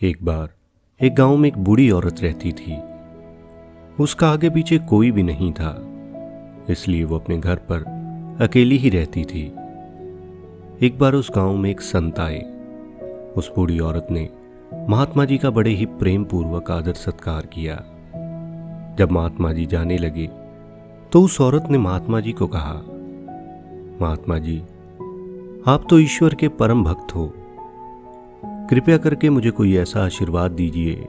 एक बार एक गांव में एक बूढ़ी औरत रहती थी। उसका आगे पीछे कोई भी नहीं था, इसलिए वो अपने घर पर अकेली ही रहती थी। एक बार उस गांव में एक संत आए। उस बूढ़ी औरत ने महात्मा जी का बड़े ही प्रेम पूर्वक आदर सत्कार किया। जब महात्मा जी जाने लगे तो उस औरत ने महात्मा जी को कहा, महात्मा जी, आप तो ईश्वर के परम भक्त हो, कृपया करके मुझे कोई ऐसा आशीर्वाद दीजिए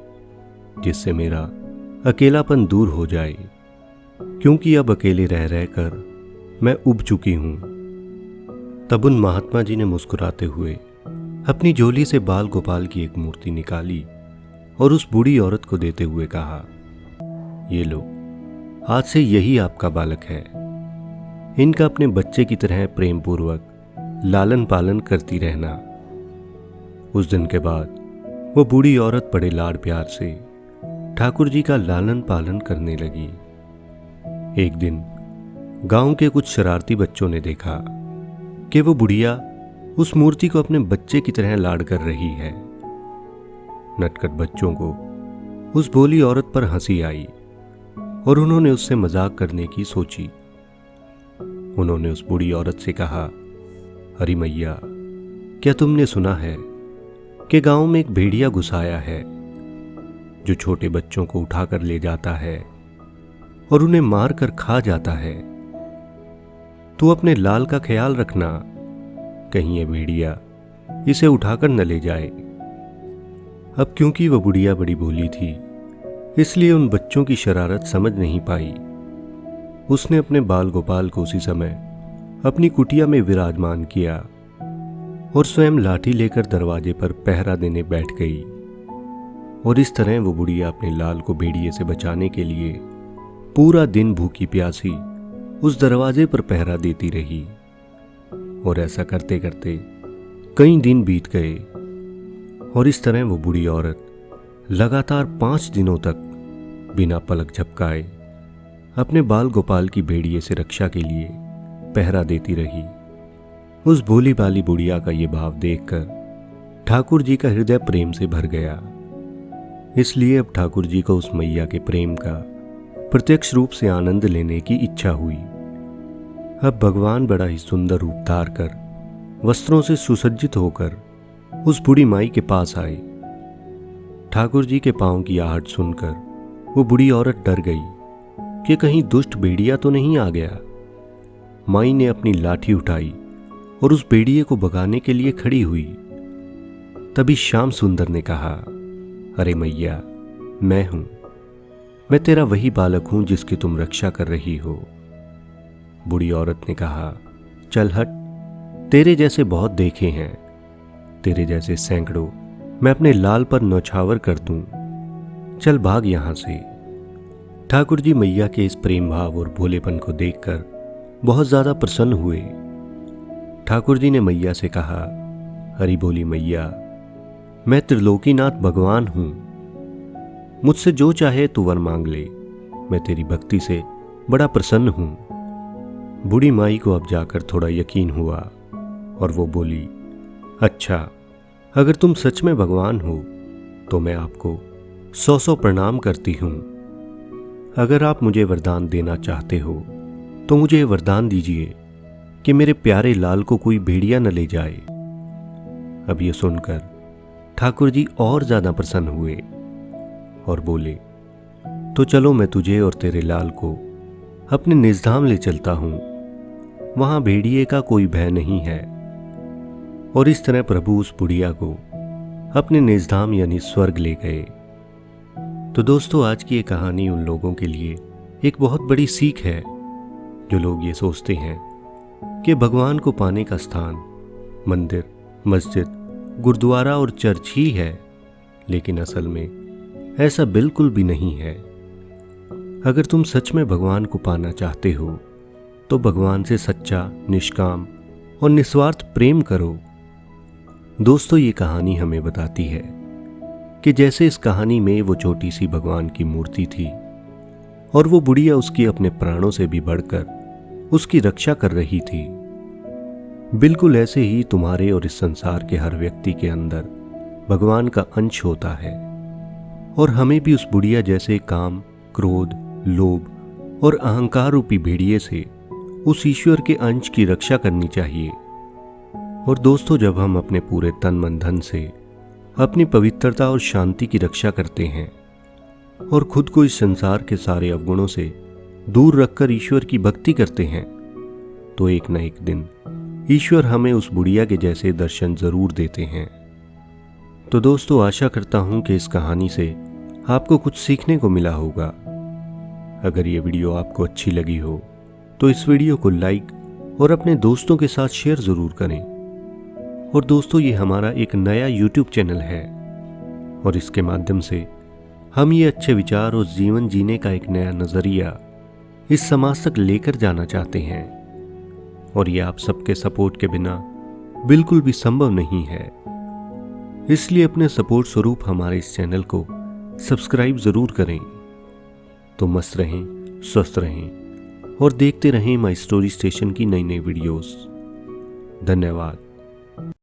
जिससे मेरा अकेलापन दूर हो जाए, क्योंकि अब अकेले रह रहकर मैं उब चुकी हूं। तब उन महात्मा जी ने मुस्कुराते हुए अपनी झोली से बाल गोपाल की एक मूर्ति निकाली और उस बूढ़ी औरत को देते हुए कहा, ये लो, आज से यही आपका बालक है। इनका अपने बच्चे की तरह प्रेम पूर्वक लालन पालन करती रहना। उस दिन के बाद वो बूढ़ी औरत बड़े लाड प्यार से ठाकुर जी का लालन पालन करने लगी। एक दिन गांव के कुछ शरारती बच्चों ने देखा कि वो बुढ़िया उस मूर्ति को अपने बच्चे की तरह लाड कर रही है। नटखट बच्चों को उस भोली औरत पर हंसी आई और उन्होंने उससे मजाक करने की सोची। उन्होंने उस बूढ़ी औरत से कहा, अरे मैया, क्या तुमने सुना है कि गांव में एक भेड़िया घुस आया है जो छोटे बच्चों को उठाकर ले जाता है और उन्हें मार कर खा जाता है। तू अपने लाल का ख्याल रखना, कहीं ये भेड़िया इसे उठाकर न ले जाए। अब क्योंकि वह बुढ़िया बड़ी भोली थी, इसलिए उन बच्चों की शरारत समझ नहीं पाई। उसने अपने बाल गोपाल को उसी समय अपनी कुटिया में विराजमान किया और स्वयं लाठी लेकर दरवाजे पर पहरा देने बैठ गई। और इस तरह वो बुढ़िया अपने लाल को भेड़िए से बचाने के लिए पूरा दिन भूखी प्यासी उस दरवाजे पर पहरा देती रही। और ऐसा करते करते कई दिन बीत गए और इस तरह वो बूढ़ी औरत लगातार 5 दिनों तक बिना पलक झपकाए अपने बाल गोपाल की भेड़िए से रक्षा के लिए पहरा देती रही। उस भोली भाली बुढ़िया का ये भाव देखकर ठाकुर जी का हृदय प्रेम से भर गया। इसलिए अब ठाकुर जी को उस मैया के प्रेम का प्रत्यक्ष रूप से आनंद लेने की इच्छा हुई। अब भगवान बड़ा ही सुंदर रूप धार कर वस्त्रों से सुसज्जित होकर उस बूढ़ी माई के पास आए। ठाकुर जी के पांव की आहट सुनकर वो बूढ़ी औरत डर गई कि कहीं दुष्ट भेड़िया तो नहीं आ गया। माई ने अपनी लाठी उठाई और उस भेड़िए को भगाने के लिए खड़ी हुई। तभी श्याम सुंदर ने कहा, अरे मैया, मैं तेरा वही बालक हूं जिसकी तुम रक्षा कर रही हो। बूढ़ी औरत ने कहा, चल हट, तेरे जैसे बहुत देखे हैं, तेरे जैसे सैकड़ों मैं अपने लाल पर नौछावर कर दूं, चल भाग यहां से। ठाकुर जी मैया के इस प्रेम भाव और भोलेपन को देखकर बहुत ज्यादा प्रसन्न हुए। ठाकुर जी ने मैया से कहा, अरे बोली मैया, मैं त्रिलोकीनाथ भगवान हूं, मुझसे जो चाहे तू वर मांग ले, मैं तेरी भक्ति से बड़ा प्रसन्न हूं। बूढ़ी माई को अब जाकर थोड़ा यकीन हुआ और वो बोली, अच्छा, अगर तुम सच में भगवान हो तो मैं आपको 100 प्रणाम करती हूं। अगर आप मुझे वरदान देना चाहते हो तो मुझे वरदान दीजिए कि मेरे प्यारे लाल को कोई भेड़िया न ले जाए। अब ये सुनकर ठाकुर जी और ज्यादा प्रसन्न हुए और बोले, तो चलो मैं तुझे और तेरे लाल को अपने निजधाम ले चलता हूं, वहां भेड़िए का कोई भय नहीं है। और इस तरह प्रभु उस बुढ़िया को अपने निजधाम यानी स्वर्ग ले गए। तो दोस्तों, आज की ये कहानी उन लोगों के लिए एक बहुत बड़ी सीख है जो लोग ये सोचते हैं कि भगवान को पाने का स्थान मंदिर, मस्जिद, गुरुद्वारा और चर्च ही है, लेकिन असल में ऐसा बिल्कुल भी नहीं है। अगर तुम सच में भगवान को पाना चाहते हो तो भगवान से सच्चा, निष्काम और निस्वार्थ प्रेम करो। दोस्तों, ये कहानी हमें बताती है कि जैसे इस कहानी में वो छोटी सी भगवान की मूर्ति थी और वो बुढ़िया उसकी अपने प्राणों से भी बढ़कर उसकी रक्षा कर रही थी, बिल्कुल ऐसे ही तुम्हारे और इस संसार के हर व्यक्ति के अंदर भगवान का अंश होता है और हमें भी उस बुढ़िया जैसे काम, क्रोध, लोभ और अहंकार रूपी भेड़िए से उस ईश्वर के अंश की रक्षा करनी चाहिए। और दोस्तों, जब हम अपने पूरे तन मन धन से अपनी पवित्रता और शांति की रक्षा करते हैं और खुद को इस संसार के सारे अवगुणों से दूर रखकर ईश्वर की भक्ति करते हैं, तो एक न एक दिन ईश्वर हमें उस बुढ़िया के जैसे दर्शन जरूर देते हैं। तो दोस्तों, आशा करता हूं कि इस कहानी से आपको कुछ सीखने को मिला होगा। अगर ये वीडियो आपको अच्छी लगी हो तो इस वीडियो को लाइक और अपने दोस्तों के साथ शेयर जरूर करें। और दोस्तों, ये हमारा एक नया YouTube चैनल है और इसके माध्यम से हम ये अच्छे विचार और जीवन जीने का एक नया नजरिया इस समाज तक लेकर जाना चाहते हैं। और ये आप सबके सपोर्ट के बिना बिल्कुल भी संभव नहीं है। इसलिए अपने सपोर्ट स्वरूप हमारे इस चैनल को सब्सक्राइब जरूर करें। तो मस्त रहें, स्वस्थ रहें और देखते रहें माई स्टोरी स्टेशन की नई नई वीडियोस। धन्यवाद।